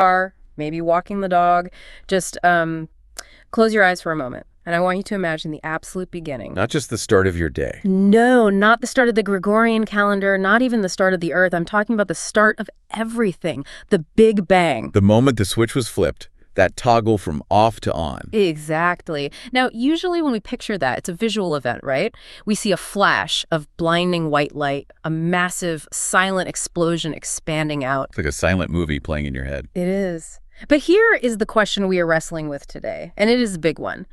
car, maybe walking the dog. Just close your eyes for a moment. And I want you to imagine the absolute beginning. Not just the start of your day. No, not the start of the Gregorian calendar, not even the start of the Earth. I'm talking about the start of everything, the Big Bang. The moment the switch was flipped, that toggle from off to on. Exactly. Now, usually when we picture that, it's a visual event, right? We see a flash of blinding white light, a massive silent explosion expanding out. It's like a silent movie playing in your head. It is. But here is the question we are wrestling with today, and it is a big one.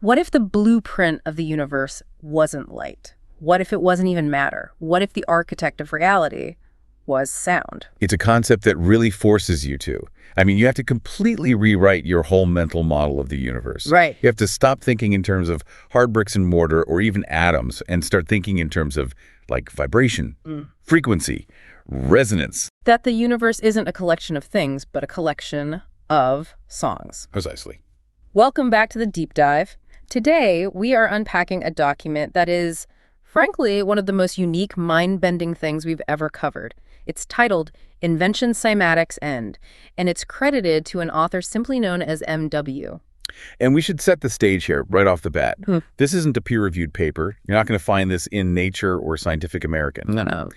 What if the blueprint of the universe wasn't light? What if it wasn't even matter? What if the architect of reality was sound? It's a concept that really forces you to. I mean, you have to completely rewrite your whole mental model of the universe. Right. You have to stop thinking in terms of hard bricks and mortar or even atoms and start thinking in terms of like vibration, frequency, resonance. That the universe isn't a collection of things, but a collection of songs. Precisely. Welcome back to the Deep Dive. Today, we are unpacking a document that is, frankly, one of the most unique, mind-bending things we've ever covered. It's titled Invention Cymatics End, and it's credited to an author simply known as MW. And we should set the stage here right off the bat. This isn't a peer-reviewed paper. You're not going to find this in Nature or Scientific American. No.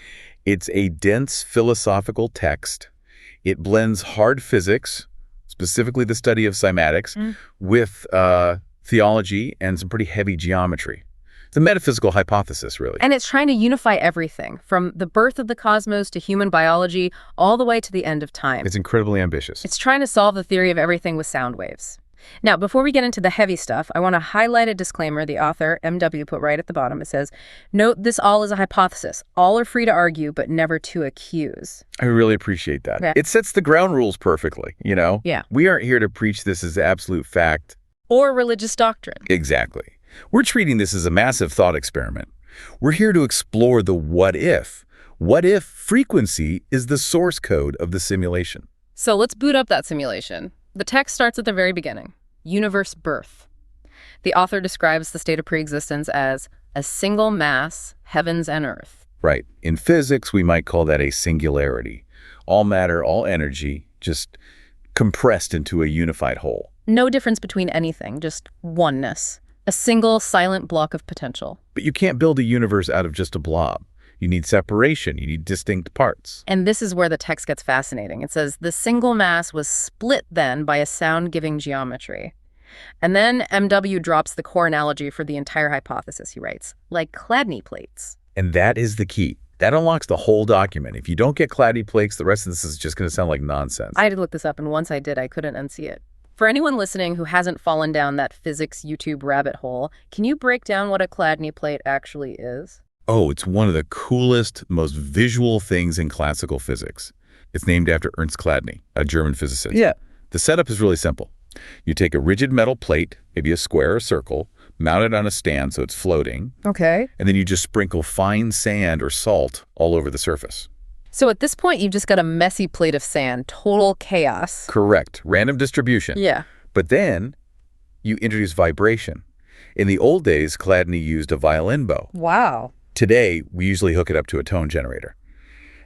It's a dense philosophical text. It blends hard physics, specifically the study of cymatics, with theology and some pretty heavy geometry. It's a metaphysical hypothesis, really. And it's trying to unify everything, from the birth of the cosmos to human biology, all the way to the end of time. It's incredibly ambitious. It's trying to solve the theory of everything with sound waves. Now, before we get into the heavy stuff, I want to highlight a disclaimer the author, MW, put right at the bottom. It says, note this all is a hypothesis. All are free to argue, but never to accuse. I really appreciate that. Yeah. It sets the ground rules perfectly, you know? Yeah. We aren't here to preach this as absolute fact. Or religious doctrine. Exactly. We're treating this as a massive thought experiment. We're here to explore the what if. What if frequency is the source code of the simulation? So let's boot up that simulation. The text starts at the very beginning. Universe birth. The author describes the state of preexistence as a single mass, heavens and earth. Right. In physics, we might call that a singularity. All matter, all energy, just compressed into a unified whole. No difference between anything, just oneness. A single, silent block of potential. But you can't build a universe out of just a blob. You need separation. You need distinct parts. And this is where the text gets fascinating. It says, the single mass was split then by a sound-giving geometry. And then MW drops the core analogy for the entire hypothesis, he writes, like Chladni plates. And that is the key. That unlocks the whole document. If you don't get Chladni plates, the rest of this is just going to sound like nonsense. I had to look this up, and once I did, I couldn't unsee it. For anyone listening who hasn't fallen down that physics YouTube rabbit hole, can you break down what a Chladni plate actually is? Oh, it's one of the coolest, most visual things in classical physics. It's named after Ernst Chladni, a German physicist. Yeah. The setup is really simple. You take a rigid metal plate, maybe a square or circle, mount it on a stand so it's floating, Okay. and then you just sprinkle fine sand or salt all over the surface. So at this point, you've just got a messy plate of sand, total chaos. Correct. Random distribution. Yeah. But then you introduce vibration. In the old days, Chladni used a violin bow. Wow. Today, we usually hook it up to a tone generator.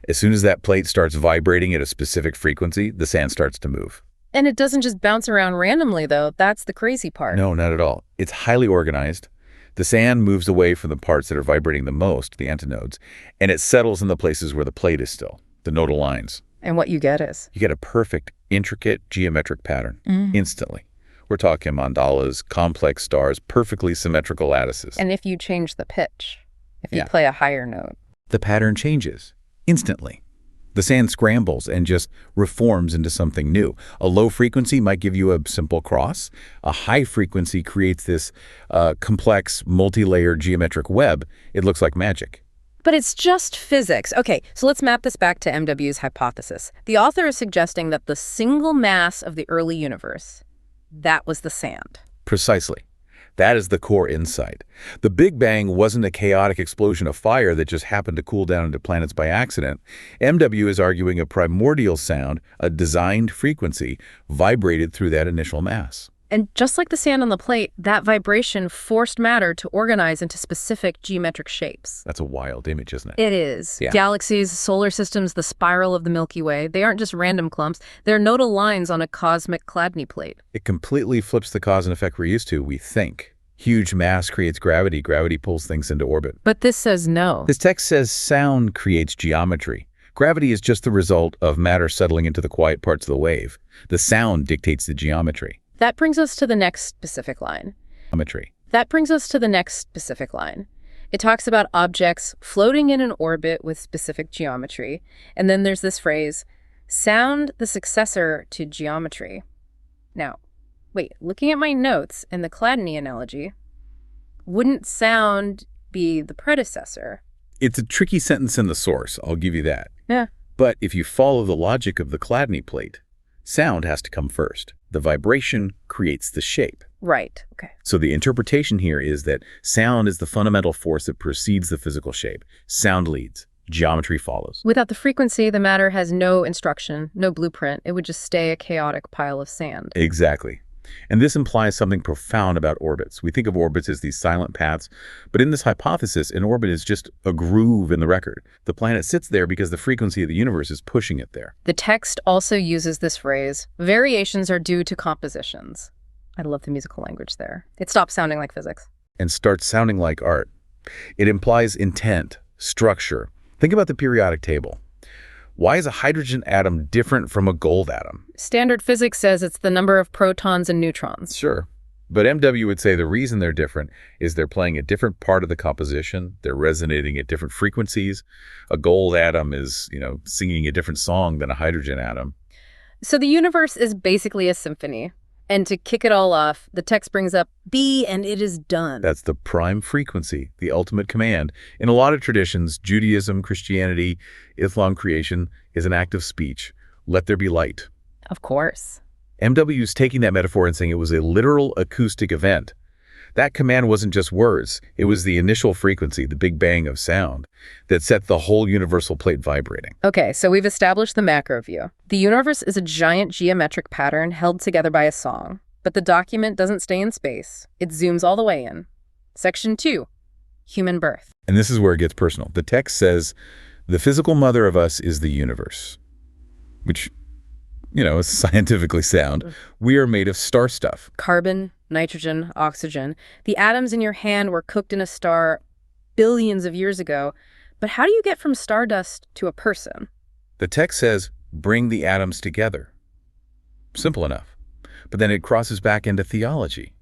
As soon as that plate starts vibrating at a specific frequency, the sand starts to move. And it doesn't just bounce around randomly, though. That's the crazy part. No, not at all. It's highly organized. The sand moves away from the parts that are vibrating the most, the antinodes, and it settles in the places where the plate is still, the nodal lines. And what you get is? You get a perfect, intricate geometric pattern instantly. We're talking mandalas, complex stars, perfectly symmetrical lattices. And if you change the pitch, if you Yeah. play a higher note. The pattern changes instantly. The sand scrambles and just reforms into something new. A low frequency might give you a simple cross. A high frequency creates this complex, multi-layered geometric web. It looks like magic. But it's just physics. Okay, so let's map this back to MW's hypothesis. The author is suggesting that the single mass of the early universe, that was the sand. Precisely. That is the core insight. The Big Bang wasn't a chaotic explosion of fire that just happened to cool down into planets by accident. MW is arguing a primordial sound, a designed frequency, vibrated through that initial mass. And just like the sand on the plate, that vibration forced matter to organize into specific geometric shapes. That's a wild image, isn't it? It is. Yeah. Galaxies, solar systems, the spiral of the Milky Way, they aren't just random clumps. They're nodal lines on a cosmic Chladni plate. It completely flips the cause and effect we're used to, we think. Huge mass creates gravity. Gravity pulls things into orbit. But this says no. This text says sound creates geometry. Gravity is just the result of matter settling into the quiet parts of the wave. The sound dictates the geometry. That brings us to the next specific line. Geometry. That brings us to the next specific line. It talks about objects floating in an orbit with specific geometry. And then there's this phrase, sound the successor to geometry. Now, wait, looking at my notes and the Chladni analogy, wouldn't sound be the predecessor? It's a tricky sentence in the source, I'll give you that. Yeah. But if you follow the logic of the Chladni plate, sound has to come first. The vibration creates the shape. Right. Okay. So the interpretation here is that sound is the fundamental force that precedes the physical shape. Sound leads. Geometry follows. Without the frequency, the matter has no instruction, no blueprint. It would just stay a chaotic pile of sand. Exactly. And this implies something profound about orbits. We think of orbits as these silent paths, but in this hypothesis, an orbit is just a groove in the record. The planet sits there because the frequency of the universe is pushing it there. The text also uses this phrase, variations are due to compositions. I love the musical language there. It stops sounding like physics. And starts sounding like art. It implies intent, structure. Think about the periodic table. Why is a hydrogen atom different from a gold atom? Standard physics says it's the number of protons and neutrons. Sure. But MW would say the reason they're different is they're playing a different part of the composition. They're resonating at different frequencies. A gold atom is, singing a different song than a hydrogen atom. So the universe is basically a symphony. And to kick it all off, the text brings up B and it is done. That's the prime frequency, the ultimate command. In a lot of traditions, Judaism, Christianity, Islam creation is an act of speech. Let there be light. Of course. MW is taking that metaphor and saying it was a literal acoustic event. That command wasn't just words. It was the initial frequency, the big bang of sound, that set the whole universal plate vibrating. Okay, so we've established the macro view. The universe is a giant geometric pattern held together by a song. But the document doesn't stay in space. It zooms all the way in. Section 2, human birth. And this is where it gets personal. The text says, the physical mother of us is the universe, which, is scientifically sound. We are made of star stuff. Carbon, nitrogen, oxygen. The atoms in your hand were cooked in a star billions of years ago. But how do you get from stardust to a person? The text says, bring the atoms together. Simple enough. But then it crosses back into theology.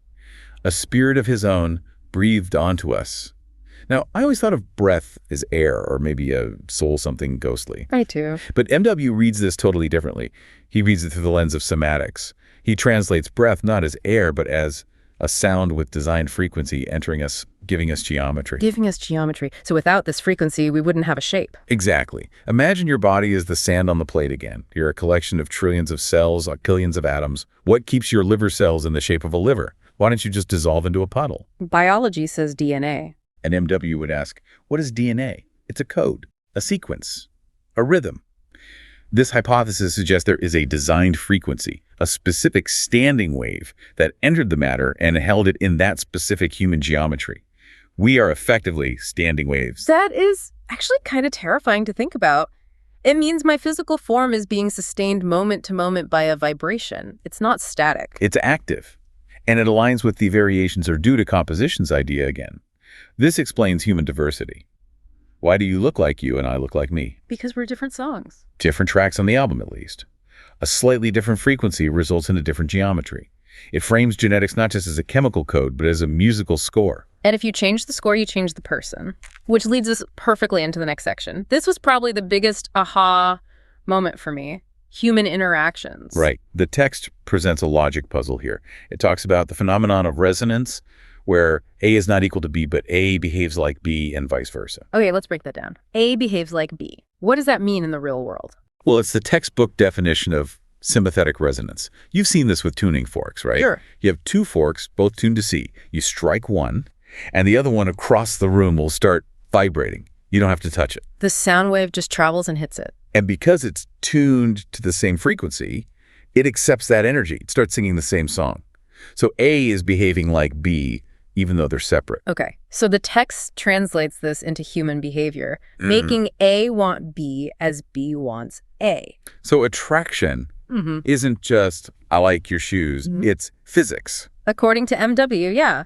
A spirit of his own breathed onto us. Now, I always thought of breath as air, or maybe a soul, something ghostly. I too. But MW reads this totally differently. He reads it through the lens of cymatics. He translates breath not as air, but as a sound with designed frequency entering us, giving us geometry. Giving us geometry. So without this frequency, we wouldn't have a shape. Exactly. Imagine your body as the sand on the plate again. You're a collection of trillions of cells, octillions of atoms. What keeps your liver cells in the shape of a liver? Why don't you just dissolve into a puddle? Biology says DNA. And MW would ask, what is DNA? It's a code, a sequence, a rhythm. This hypothesis suggests there is a designed frequency, a specific standing wave that entered the matter and held it in that specific human geometry. We are effectively standing waves. That is actually kind of terrifying to think about. It means my physical form is being sustained moment to moment by a vibration. It's not static. It's active, and it aligns with the variations are due to compositions idea again. This explains human diversity. Why do you look like you and I look like me? Because we're different songs. Different tracks on the album, at least. A slightly different frequency results in a different geometry. It frames genetics not just as a chemical code, but as a musical score. And if you change the score, you change the person. Which leads us perfectly into the next section. This was probably the biggest aha moment for me. Human interactions. Right. The text presents a logic puzzle here. It talks about the phenomenon of resonance, where A is not equal to B, but A behaves like B and vice versa. Okay, let's break that down. A behaves like B. What does that mean in the real world? Well, it's the textbook definition of sympathetic resonance. You've seen this with tuning forks, right? Sure. You have two forks, both tuned to C. You strike one, and the other one across the room will start vibrating. You don't have to touch it. The sound wave just travels and hits it. And because it's tuned to the same frequency, it accepts that energy. It starts singing the same song. So A is behaving like B, even though they're separate. Okay, so the text translates this into human behavior, Mm. making A want B as B wants A. So attraction isn't just, I like your shoes. It's physics. According to MW, yeah.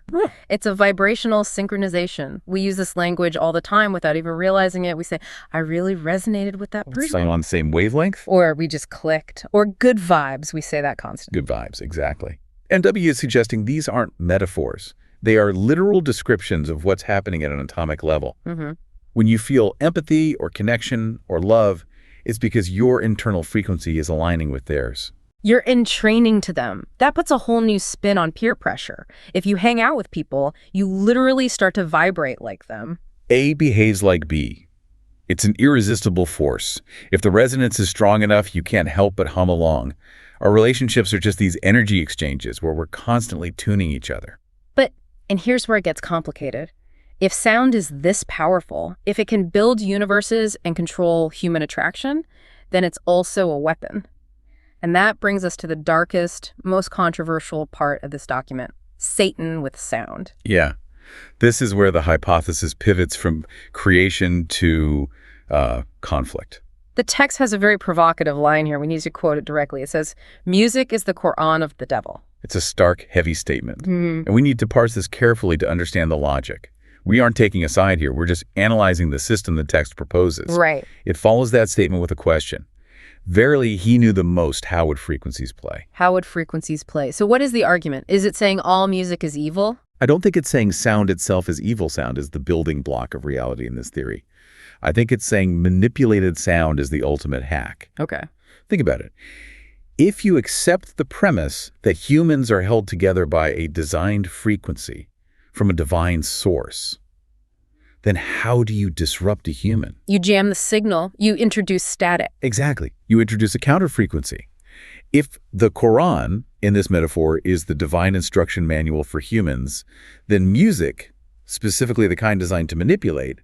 It's a vibrational synchronization. We use this language all the time without even realizing it. We say, I really resonated with that person. Staying on the same wavelength? Or we just clicked. Or good vibes. We say that constantly. Good vibes, exactly. MW is suggesting these aren't metaphors. They are literal descriptions of what's happening at an atomic level. When you feel empathy or connection or love, it's because your internal frequency is aligning with theirs. You're in training to them. That puts a whole new spin on peer pressure. If you hang out with people, you literally start to vibrate like them. A behaves like B. It's an irresistible force. If the resonance is strong enough, you can't help but hum along. Our relationships are just these energy exchanges where we're constantly tuning each other. And here's where it gets complicated. If sound is this powerful, if it can build universes and control human attraction, then it's also a weapon. And that brings us to the darkest, most controversial part of this document, Satan with sound. Yeah. This is where the hypothesis pivots from creation to conflict. The text has a very provocative line here. We need to quote it directly. It says, music is the Quran of the devil. It's a stark, heavy statement. And we need to parse this carefully to understand the logic. We aren't taking a side here. We're just analyzing the system the text proposes. Right. It follows that statement with a question. Verily, he knew the most. How would frequencies play? How would frequencies play? So what is the argument? Is it saying all music is evil? I don't think it's saying sound itself is evil. Sound is the building block of reality in this theory. I think it's saying manipulated sound is the ultimate hack. Okay. Think about it. If you accept the premise that humans are held together by a designed frequency from a divine source, then how do you disrupt a human? You jam the signal, you introduce static. Exactly. You introduce a counter frequency. If the Quran, in this metaphor, is the divine instruction manual for humans, then music, specifically the kind designed to manipulate,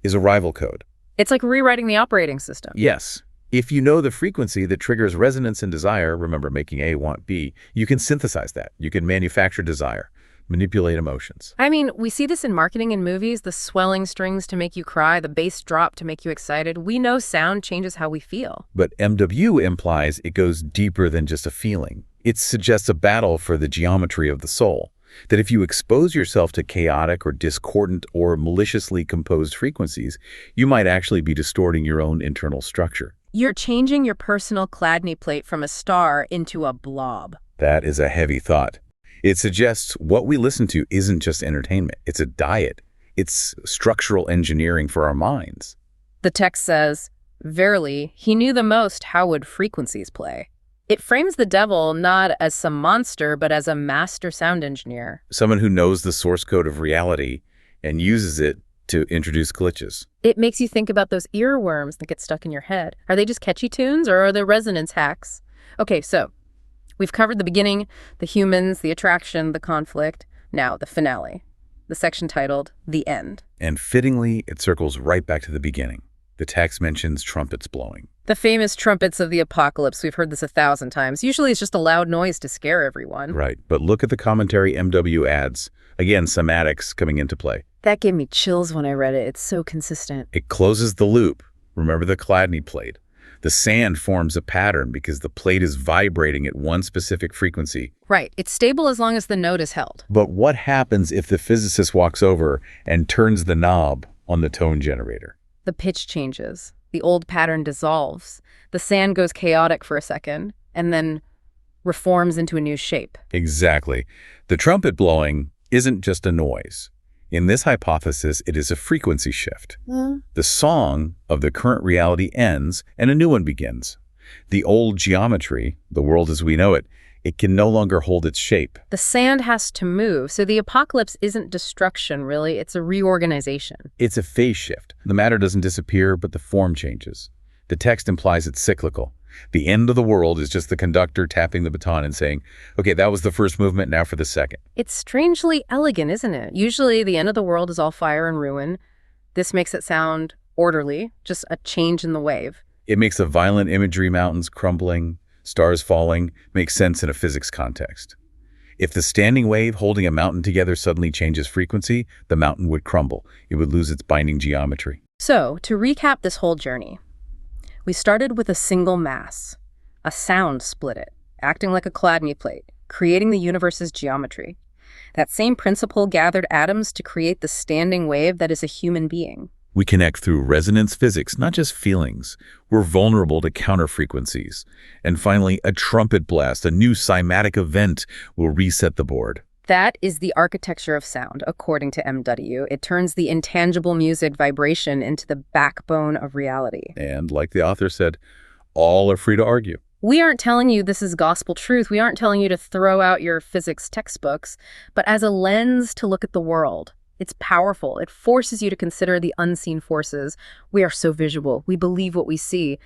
is a rival code. It's like rewriting the operating system. Yes. If you know the frequency that triggers resonance and desire, remember making A want B, you can synthesize that. You can manufacture desire, manipulate emotions. I mean, we see this in marketing and movies, the swelling strings to make you cry, the bass drop to make you excited. We know sound changes how we feel. But MW implies it goes deeper than just a feeling. It suggests a battle for the geometry of the soul. That if you expose yourself to chaotic or discordant or maliciously composed frequencies, you might actually be distorting your own internal structure. You're changing your personal Chladni plate from a star into a blob. That is a heavy thought. It suggests what we listen to isn't just entertainment. It's a diet. It's structural engineering for our minds. The text says, verily, he knew the most how would frequencies play. It frames the devil not as some monster, but as a master sound engineer. Someone who knows the source code of reality and uses it to introduce glitches. It makes you think about those earworms that get stuck in your head. Are they just catchy tunes or are they resonance hacks? Okay, so we've covered the beginning, the humans, the attraction, the conflict. Now the finale, the section titled The End. And fittingly, it circles right back to the beginning. The text mentions trumpets blowing. The famous trumpets of the apocalypse. We've heard this 1,000 times. Usually it's just a loud noise to scare everyone. Right, but look at the commentary MW adds. Again, Cymatics coming into play. That gave me chills when I read it. It's so consistent. It closes the loop. Remember the Chladni plate. The sand forms a pattern because the plate is vibrating at one specific frequency. Right. It's stable as long as the note is held. But what happens if the physicist walks over and turns the knob on the tone generator? The pitch changes. The old pattern dissolves. The sand goes chaotic for a second and then reforms into a new shape. Exactly. The trumpet blowing isn't just a noise. In this hypothesis, it is a frequency shift. The song of the current reality ends and a new one begins. The old geometry, the world as we know it, it can no longer hold its shape. The sand has to move, so the apocalypse isn't destruction, really. It's a reorganization. It's a phase shift. The matter doesn't disappear, but the form changes. The text implies it's cyclical. The end of the world is just the conductor tapping the baton and saying, okay, that was the first movement, now for the second. It's strangely elegant, isn't it? Usually the end of the world is all fire and ruin. This makes it sound orderly, just a change in the wave. It makes the violent imagery, mountains crumbling, stars falling, make sense in a physics context. If the standing wave holding a mountain together suddenly changes frequency, the mountain would crumble. It would lose its binding geometry. So, to recap this whole journey, we started with a single mass. A sound split it, acting like a Chladni plate, creating the universe's geometry. That same principle gathered atoms to create the standing wave that is a human being. We connect through resonance physics, not just feelings. We're vulnerable to counterfrequencies. And finally, a trumpet blast, a new cymatic event, will reset the board. That is the architecture of sound, according to MW. It turns the intangible music vibration into the backbone of reality. And like the author said, all are free to argue. We aren't telling you this is gospel truth. We aren't telling you to throw out your physics textbooks, but as a lens to look at the world. It's powerful. It forces you to consider the unseen forces. We are so visual. We believe what we see.